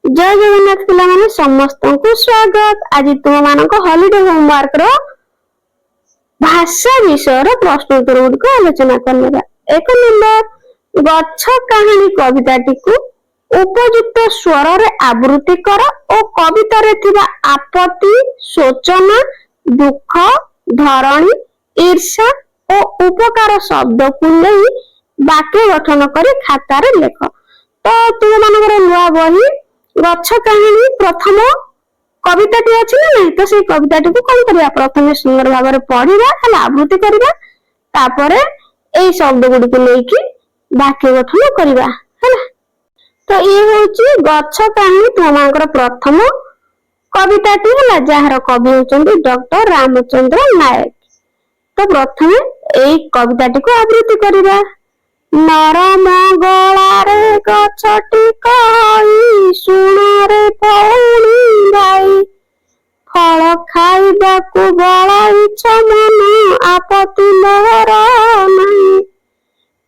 जय जगन्नाथ पिलामाने समस्त को स्वागत। आज तुम मानक हॉलिडे होमवर्क रो भाषा विषय प्रश्न उत्तर गुड़िक आलोचना करने। एक नंबर गच्छ कहानी कविताटी को उपयुक्त स्वर रे आवृत्ति कर और कविता रे थिबा आपत्ति, सोचना, दुख, धरणी, ईर्षा और उपकार शब्द को नहीं वाक्य गठन कर खाता रे लेख। तो तुम मानकर नुआ बही गच्छ कहानी प्रथम कविताटी अच्छी ना नहीं, तो से कविताटी को कौन करिया प्रथम सुंदर भाव में पढ़िबा हला आवृत्ति करिबा, तापरे एई शब्द गुडी को लेकी वाक्य गठन करिबा हला। तो ये होची गच्छ कहानी तुम मानकर प्रथम कविताटी हला, जहार कवि होचंदी डॉक्टर रामचंद्र नायक। तो प्रथम एई कविताटी को आवृत्ति करिबा। नरम गलारे गछटी कही सुणरे पौणी भाई, फल खाइबाकु बळाइछ मन आपत्ति मोर नहीं,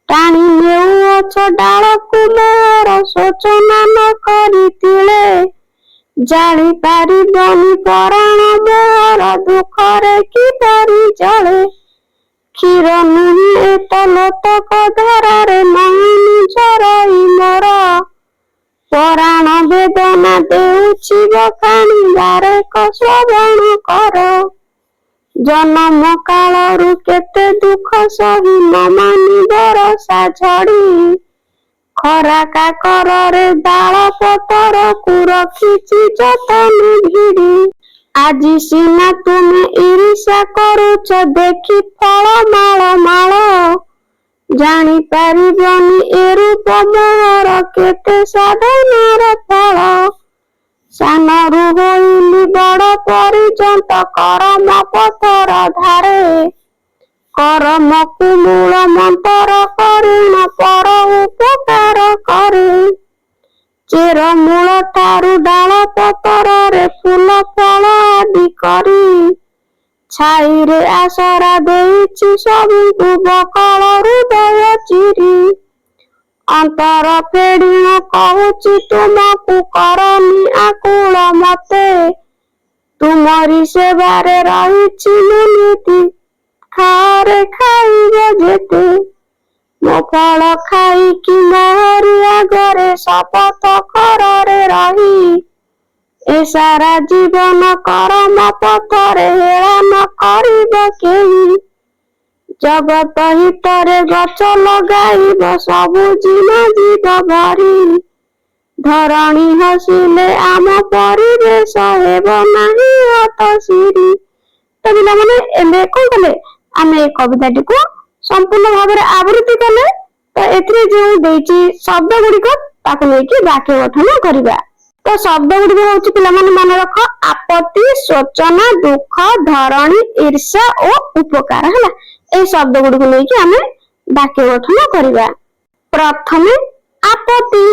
टाणी नेउअछ डालकु मोर सोचना न करी तिले, जाली पारिबनि पराण मोर दुखरे किपरि जळे, क्षीर नुहे तलतक धारे नहीं झरई मोर, पराण वेदना देउछि बखाणी बारेक श्रवण कर, जन्म कालरु केते दुख सही न मानि बरसा झड़ी, खरा काकरे डाल पतर को रखिछि जतन भिड़ी, आज सीना तुमे ईर्षा करुच देखी फल माल माल, जानी पारिबनी ए रूप मोहर केते साधनार फल, सानरु होइली बड़ परिजंत करम पथर धारे, करम को मूल मंतर करुण पर उपकार करे, चेर मूल ठारू डाल पतर रे फूल फल आदि करी, छाई रे आसरा देइछि सबुकु बकल हृदय चिरी, अंतर फेड़ीण कहूछि तुमकु करनी आकुल मते, तुमरी सेवारे रहिछि मुनिति खारे खाइब जेते, मो फल खाई कि मोहरी आगरे शपथ करे रही, ए सारा जीवन करम पथरे हेला न करिब केही, जगत हितरे गछ लगाइब सबु जीना जीव भरी, धरणी हसिले आम परिवेश हेब नाही हतसिरी। तो पिला माने एमे कोन कले आमे कविताटी को संपूर्ण भाव में आवृत्ति कले, तो एथिरे जो देइछि शब्द गुड़िक ताको लेकी वाक्य गठन करिबा। तो शब्द गुड़िक होछि पिला माने मन रख आपत्ति, सोचना, दुख, धरणी, ईर्षा और उपकार हला। ए शब्द गुड़िक लेकी हमें वाक्य गठन करिबा। प्रथमे आपत्ति,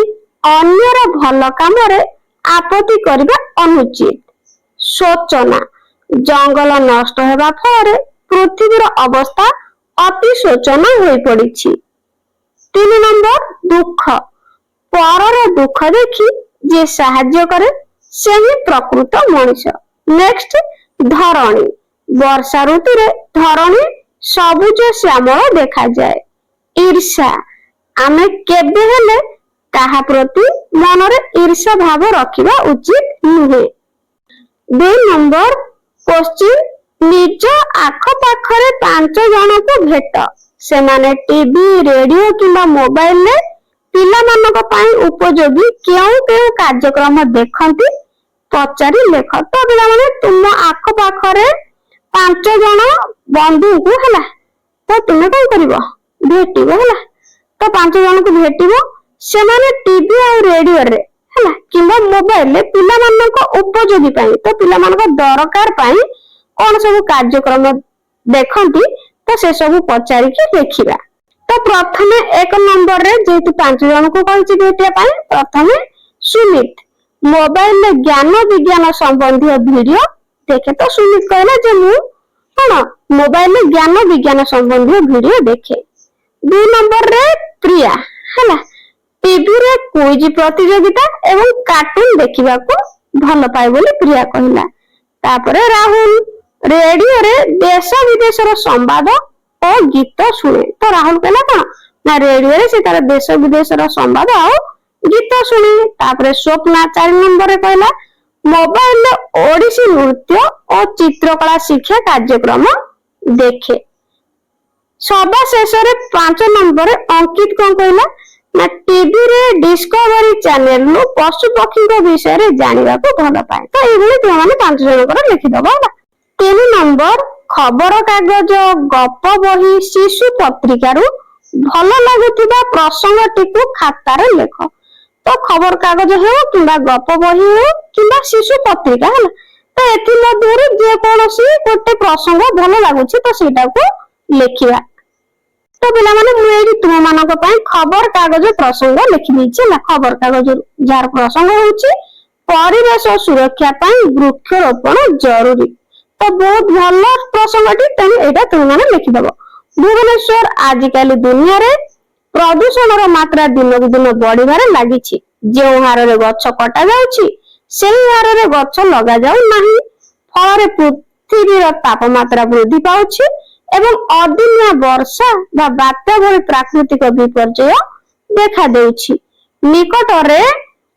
अन्यर भल काम रे आपत्ति करिबा अनुचित। सोचना, जंगल नष्ट हेबा फल पृथ्वीर अवस्था अति शोचना हो पड़ी। 3 नंबर दुख, परर दुख देखी जे साहाय्य करे से ही प्रकृत मनुष। नेक्स्ट धरणी, वर्षा ऋतु रे धरणी सबुज श्यामल देखा जाए। ईर्षा, आमे केबे हेले काहा प्रति मनरे ईर्षा भाव रखिबा उचित नुहे। 2 नंबर क्वेश्चन, निज आख पाखरे 5 जन को भेट, से माने टीवी, रेडियो किंबा मोबाइल ले पिला मानक पाई उपयोगी केउ केउ कार्यक्रम देखंती पचारी लेख। तो पिला माने तुम आख पाखरे 5 जन बंधु को हला, तो तुमे कोन करिवो भेटिबो हला। तो 5 जन को भेटिबो, से माने टीवी और रेडियो रे हला किंबा मोबाइल ले पिला मानक उपयोगी पाई, तो पिला मानक दरकार पाई कौन सब कार्यक्रम देखती, तो से सब पचारि के देखिबा। तो प्रथमे 1 नंबर रे जेतु 5 जन को कहिछि भेटिया पाई, प्रथमे सुमित मोबाइल में ज्ञान विज्ञान संबंधी वीडियो देखे। तो सुमित कहला जे मु कोन मोबाइल में ज्ञान विज्ञान संबंधी वीडियो देखे। 2 नंबर रे प्रिया हला, ଟିଭିରେ କୁଇଜ ପ୍ରତିଯୋଗିତା ଏବଂ କାର୍ଟୁନ ଦେଖିବାକୁ ଭଲ ପାଏ ବୋଲି ପ୍ରିୟା କହିଲା। ତାପରେ ରାହୁଲ ରେଡିଓରେ ଦେଶ ବିଦେଶର ସମ୍ବାଦ ଓ ଗୀତ ଶୁଣେ। ତ ରାହୁଲ କହିଲା କଣ ନା ରେଡିଓରେ ସେ ତାର ଦେଶ ବିଦେଶର ସମ୍ବାଦ ଆଉ ଗୀତ ଶୁଣେ। ତାପରେ ସ୍ୱପ୍ନା 4 ନମ୍ବରରେ କହିଲା ମୋବାଇଲରେ ଓଡିଶୀ ନୃତ୍ୟ ଓ ଚିତ୍ରକଳା ଶିକ୍ଷା କାର୍ଯ୍ୟକ୍ରମ ଦେଖେ। ସବା ଶେଷରେ 5 ନମ୍ବରରେ ଅଙ୍କିତ କଣ କହିଲା ନା ଟିଭିରେ ଡିସ୍କଭରୀ ଚ୍ୟାନେଲରୁ ପଶୁ ପକ୍ଷୀଙ୍କ ବିଷୟରେ ଜାଣିବାକୁ ଭଲ ପାଏ। ତ ଏଇଭଳି ତୁମମାନେ 5 ଜଣଙ୍କର ଲେଖିଦବ ହେଲା। 3 ନମ୍ବର ଖବର କାଗଜ, ଗପ ବହି, ଶିଶୁ ପତ୍ରିକାରୁ ଭଲ ଲାଗୁଥିବା ପ୍ରସଙ୍ଗଟିକୁ ଖାତାରେ ଲେଖ। ତ ଖବର କାଗଜ ହେଉ କିମ୍ବା ଗପ ବହି ହେଉ କିମ୍ବା ଶିଶୁ ପତ୍ରିକା ହେଲା, ତ ଏଥିମଧ୍ୟରୁ ଯେକୌଣସି ଗୋଟେ ପ୍ରସଙ୍ଗ ଭଲ ଲାଗୁଛି ତ ସେଇଟାକୁ ଲେଖିବା। ତ ପିଲାମାନେ ମୁଁ ଏଇଠି ତୁମମାନଙ୍କ ପାଇଁ ଖବର କାଗଜ ପ୍ରସଙ୍ଗ ଲେଖିଦେଇଛି ହେଲା। ଖବର କାଗଜରୁ ଯାହାର ପ୍ରସଙ୍ଗ ହଉଛି ପରିବେଶ ସୁରକ୍ଷା ପାଇଁ ବୃକ୍ଷରୋପଣ ଜରୁରୀ। ତ ବହୁତ ଭଲ ପ୍ରସଙ୍ଗଟି, ତେଣୁ ଏଇଟା ତୁମମାନେ ଲେଖିଦବ। ଭୁବନେଶ୍ୱର ଆଜିକାଲି ଦୁନିଆରେ ପ୍ରଦୂଷଣର ମାତ୍ରା ଦିନକୁ ଦିନ ବଢିବାରେ ଲାଗିଛି। ଯେଉଁ ହାରରେ ଗଛ କଟା ଯାଉଛି ସେହି ହାରରେ ଗଛ ଲଗାଯାଉ ନାହିଁ। ଫଳରେ ପୃଥିବୀର ତାପମାତ୍ରା ବୃଦ୍ଧି ପାଉଛି ଏବଂ ଅଦିନିଆ ବର୍ଷା ବା ବାତ୍ୟା ଭଳି ପ୍ରାକୃତିକ ବିପର୍ଯ୍ୟୟ ଦେଖା ଦେଉଛି। ନିକଟରେ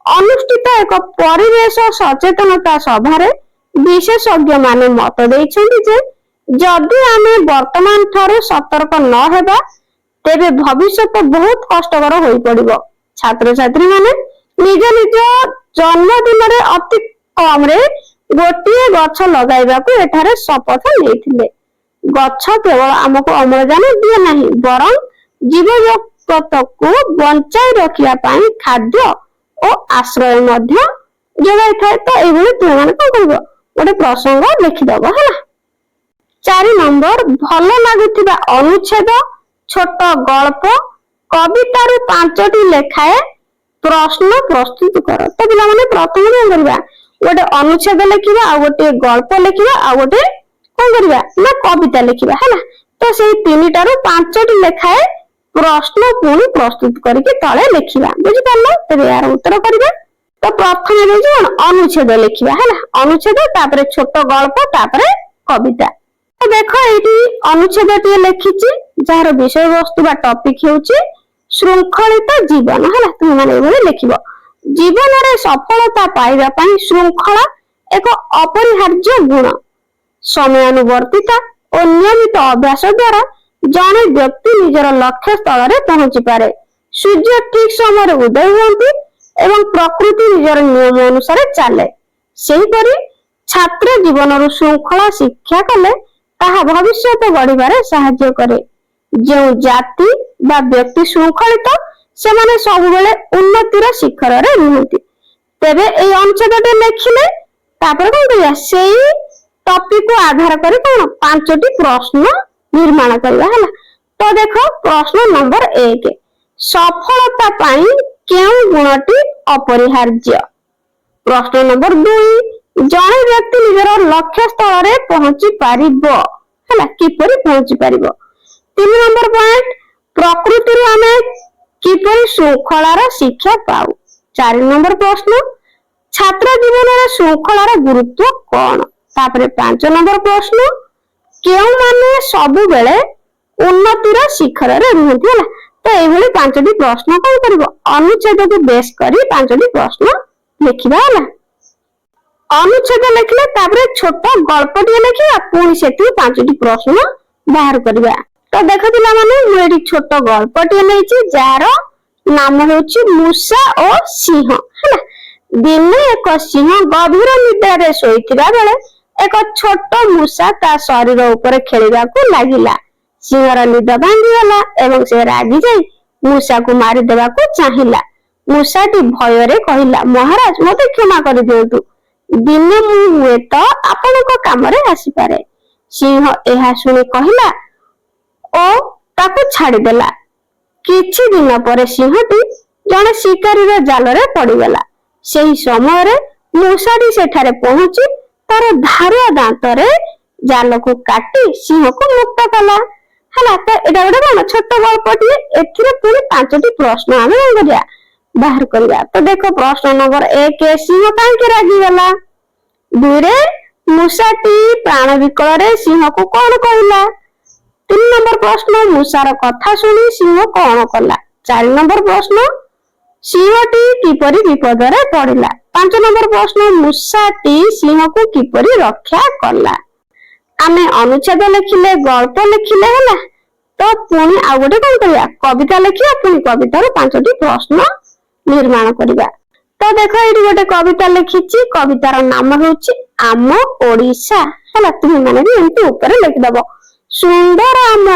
ଅନୁଷ୍ଠିତ ଏକ ପରିବେଶ ସଚେତନତା ସଭାରେ ବିଶେଷଜ୍ଞ ମାନେ ମତ ଦେଇଛନ୍ତି ଯେ ଯଦି ଆମେ ବର୍ତ୍ତମାନ ଠାରୁ ସତର୍କ ନ ହେବା ତେବେ ଭବିଷ୍ୟତ ବହୁତ କଷ୍ଟକର ହୋଇପଡିବ। ଛାତ୍ରଛାତ୍ରୀ ମାନେ ନିଜ ନିଜ ଜନ୍ମଦିନରେ ଅତି କମରେ ଗୋଟିଏ ଗଛ ଲଗାଇବାକୁ ଏଠାରେ ଶପଥ ନେଇଥିଲେ। ଗଛ କେବଳ ଆମକୁ ଅମ୍ଳଜାନ ଦିଏ ନାହିଁ, ବରଂ ଜୀବଜଗତକୁ ବଞ୍ଚାଇ ରଖିବା ପାଇଁ ଖାଦ୍ୟ ଓ ଆଶ୍ରୟ ମଧ୍ୟ ଯୋଗାଇଥାଏ। ତ ଏଇଭଳି ତୁମମାନେ କଣ କରିବ, ଗୋଟେ ପ୍ରସଙ୍ଗ ଲେଖିଦବ ହେଲା। 4 ନମ୍ବର ଭଲ ଲାଗୁଥିବା ଅନୁଚ୍ଛେଦ, ଛୋଟ ଗଳ୍ପ, କବିତାରୁ 5ଟି ଲେଖାଏ ପ୍ରଶ୍ନ ପ୍ରସ୍ତୁତ କର। ତ ପିଲାମାନେ ପ୍ରଥମେ କଣ କରିବା, ଗୋଟେ ଅନୁଚ୍ଛେଦ ଲେଖିବା, ଆଉ ଗୋଟେ ଗଳ୍ପ ଲେଖିବା, ଆଉ ଗୋଟେ କଣ କରିବା ନା କବିତା ଲେଖିବା ହେଲା। ତ ସେଇ 3ଟାରୁ 5ଟି ଲେଖାଏ ପ୍ରଶ୍ନ ପୁଣି ପ୍ରସ୍ତୁତ କରିକି ତଳେ ଲେଖିବା। ବୁଝିପାରିଲ? ତେବେ ଏହାର ଉତ୍ତର କରିବା। ତ ପ୍ରଥମେ ଦେଇଛି କଣ ଅନୁଚ୍ଛେଦ ଲେଖିବା ହେଲା। ଅନୁଚ୍ଛେଦ, ତାପରେ ଛୋଟ ଗଳ୍ପ, ତାପରେ କବିତା। ତ ଦେଖ ଏଇଠି ଅନୁଚ୍ଛେଦଟିଏ ଲେଖିଛି ଯାହାର ବିଷୟବସ୍ତୁ ବା ଟପିକ ହେଉଛି ଶୃଙ୍ଖଳିତ ଜୀବନ ହେଲା। ତୁମମାନେ ଏଇଭଳି ଲେଖିବ। ଜୀବନରେ ସଫଳତା ପାଇବା ପାଇଁ ଶୃଙ୍ଖଳା ଏକ ଅପରିହାର୍ଯ୍ୟ ଗୁଣ। ସମୟାନୁବର୍ତ୍ତିତା ଓ ନିୟମିତ ଅଭ୍ୟାସ ଦ୍ୱାରା ଜଣେ ବ୍ୟକ୍ତି ନିଜର ଲକ୍ଷ୍ୟ ସ୍ଥଳରେ ପହଞ୍ଚି ପାରେ। ସୂର୍ଯ୍ୟ ଠିକ ସମୟରେ ଉଦୟ ହୁଅନ୍ତି ଏବଂ ପ୍ରକୃତି ନିଜର ନିୟମ ଅନୁସାରେ ଚାଲେ। ସେହିପରି ଛାତ୍ର ଜୀବନରୁ ଶୃଙ୍ଖଳା ଶିକ୍ଷା କଲେ ତାହା ଭବିଷ୍ୟତ ଗଢିବାରେ ସାହାଯ୍ୟ କରେ। ଯେଉଁ ଜାତି ବା ବ୍ୟକ୍ତି ଶୃଙ୍ଖଳିତ ସେମାନେ ସବୁବେଳେ ଉନ୍ନତିର ଶିଖରରେ ରୁହନ୍ତି। ତେବେ ଏଇ ଅନୁଚ୍ଛେଦଟି ଲେଖିଲେ ତାପରେ କଣ କରିବା, ସେଇ ଟପିକକୁ ଆଧାର କରି କଣ 5ଟି ପ୍ରଶ୍ନ ନିର୍ମାଣ କରିବା ହେଲା। ତ ଦେଖ ପ୍ରଶ୍ନ ନମ୍ବର 1, ସଫଳତା ପାଇଁ କେଉଁ ଗୁଣଟି ଅପରିହାର୍ଯ୍ୟ? ପ୍ରଶ୍ନ ନମ୍ବର 2, ଜଣେ ବ୍ୟକ୍ତି ନିଜର ଲକ୍ଷ୍ୟ ସ୍ଥଳରେ ପହଞ୍ଚି ପାରିବ ହେଲା, କିପରି ପହଞ୍ଚି ପାରିବ? 3 ନମ୍ବର ପଏଣ୍ଟ, ପ୍ରକୃତିରୁ ଆମେ କିପରି ଶୃଙ୍ଖଳାର ଶିକ୍ଷା ପାଉ? 4 ନମ୍ବର ପ୍ରଶ୍ନ, ଛାତ୍ର ଜୀବନରେ ଶୃଙ୍ଖଳାର ଗୁରୁତ୍ୱ କଣ? ତାପରେ 5 ନମ୍ବର ପ୍ରଶ୍ନ, କେଉଁମାନେ ସବୁବେଳେ ଉନ୍ନତିର ଶିଖରରେ ରୁହନ୍ତି ହେଲା। ତ ଏଇଭଳି 5ଟି ପ୍ରଶ୍ନ କଣ କରିବ, ଅନୁଚ୍ଛେଦକୁ ବେଶ କରି 5ଟି ପ୍ରଶ୍ନ ଲେଖିବା ହେଲା। ଅନୁଚ୍ଛେଦ ଲେଖିଲେ ତାପରେ ଛୋଟ ଗଳ୍ପଟିଏ ଲେଖିବା, ପୁଣି ସେଠୁ 5ଟି ପ୍ରଶ୍ନ ବାହାର କରିବା। ତ ଦେଖ ପିଲାମାନେ ମୁଁ ଏଠି ଛୋଟ ଗଳ୍ପଟିଏ ନେଇଛି ଯାହାର ନାମ ହେଉଛି ମୂଷା ଓ ସିଂହ ହେଲା। ଦିନେ ଏକ ସିଂହ ଗଭୀର ନିଦ୍ରାରେ ଶୋଇଥିବା ବେଳେ ଏକ ଛୋଟ ମୂଷା ତା ଶରୀର ଉପରେ ଖେଳିବାକୁ ଲାଗିଲା। ସିଂହର ନିଦ ଭାଙ୍ଗିଗଲା ଏବଂ ସେ ରାଗି ଯାଇ ମୂଷାକୁ ମାରିଦେବାକୁ ଚାହିଁଲା। ମୂଷାଟି ଭୟରେ କହିଲା, ମହାରାଜ ମୋତେ କ୍ଷମା କରିଦିଅନ୍ତୁ, ଦିନେ ମୁଁ ହୁଏତ ଆପଣଙ୍କ କାମରେ ଆସିପାରେ। ସିଂହ ଏହା ଶୁଣି କହିଲା ଓ ତାକୁ ଛାଡିଦେଲା। କିଛି ଦିନ ପରେ ସିଂହଟି ଜଣେ ଶିକାରୀର ଜାଲରେ ପଡିଗଲା। ସେହି ସମୟରେ ମୂଷାଟି ସେଠାରେ ପହଞ୍ଚି ତାର ଧାରୁଆ ଦାନ୍ତରେ ଜାଲକୁ କାଟି ସିଂହକୁ ମୁକ୍ତ କଲା ହେଲା। ତ ଏଇଟା ଗୋଟେ କଣ ଛୋଟ ଗଳ୍ପଟିଏ। ଏଥିରେ ପୁଣି 5ଟି ପ୍ରଶ୍ନ ଆମେ କଣ କରିବା बाहर करवा। तो देखो प्रश्न नंबर 1 सिंह काहे रागिगला। 2 मूषाटी प्राण विकल रे सिंह को कौन कहला। 3 नंबर प्रश्न मूषार कथा सुनी सिंह कौन कला। 4 नंबर प्रश्न सिंहटी किपरि विपद रे पड़िला। 5 नंबर प्रश्न मूषाटी सिंह को किपरि रक्षा कला। आमे अनुच्छेद लिखिले गल्प लिखिले हला। तो पुणी आ गोटे कौन करिया कविता लिखिया पुणी कवितार 5टी प्रश्न निर्माण करिया। तो देखो एठी गोटे कविता लिखिची कवितार नाम होची आम ओडिशा हला। तुम माने भी एंती ऊपर लिख दबो सुंदर आम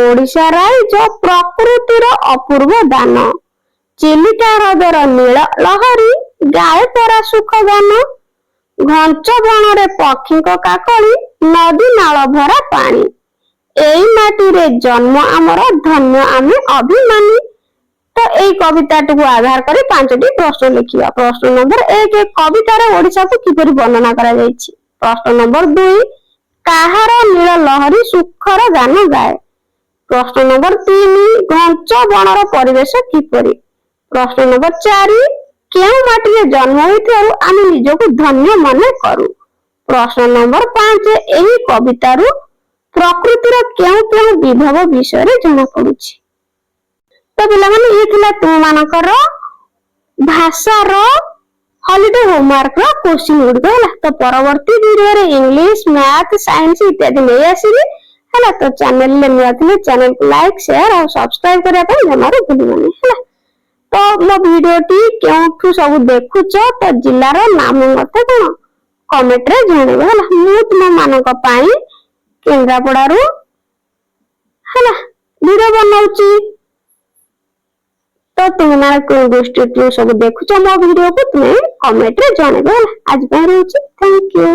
ओडिशा राज्य प्रकृतिर अपूर्व दान चिलिका हृदयर नील लहरी गाए तोरा सुख गान घंच बणरे पक्षी काकली नदी नाल भरा पानी एई माटी रे जन्म आमर धन्य आमे अभिमानी। तो एई कविता को आधार करी 5टी प्रश्न लिखिया। प्रश्न नंबर 1 कवितार ओडिशा को किपरि वर्णना करा जायछि। प्रश्न नंबर 2 काहार नील लहरी सुखर गान गाए। प्रश्न नंबर 3 घंच बणर परिवेश किपरि। प्रश्न नंबर 4 केउ माटी रे जन्म होइथारु आमे निजको धन्य मने करू। प्रश्न नंबर 5 एही कवितारु प्रकृतिर केउ केउ विभव विषय रे जଣା पडुछि। तो पिला माने ये थिला तुम मानकर भाषा रो हॉलिडे होमवर्क रो क्वेश्चन गुड होला। तो परवर्ती वीडियो रे इंग्लिश मैथ साइंस इत्यादि ले आसीबी होला। तो चैनल ले नया थिले चैनल को लाइक शेयर और सब्सक्राइब करिया पय जमारो भूलिबनी होला। तो मो वीडियो टी केउठु सब देखुछ तो जिल्ला रो नाम मते कोन कमेंट रे जणेबे होला। मु तुम मानक पई केंद्रापड़ारू होला वीडियो बनाउची। तो तुम ना कोन गोष्ठी सब देखुछ मो वीडियो को तुम कमेंट रे जणेबे होला। आज पय रहउची थैंक यू।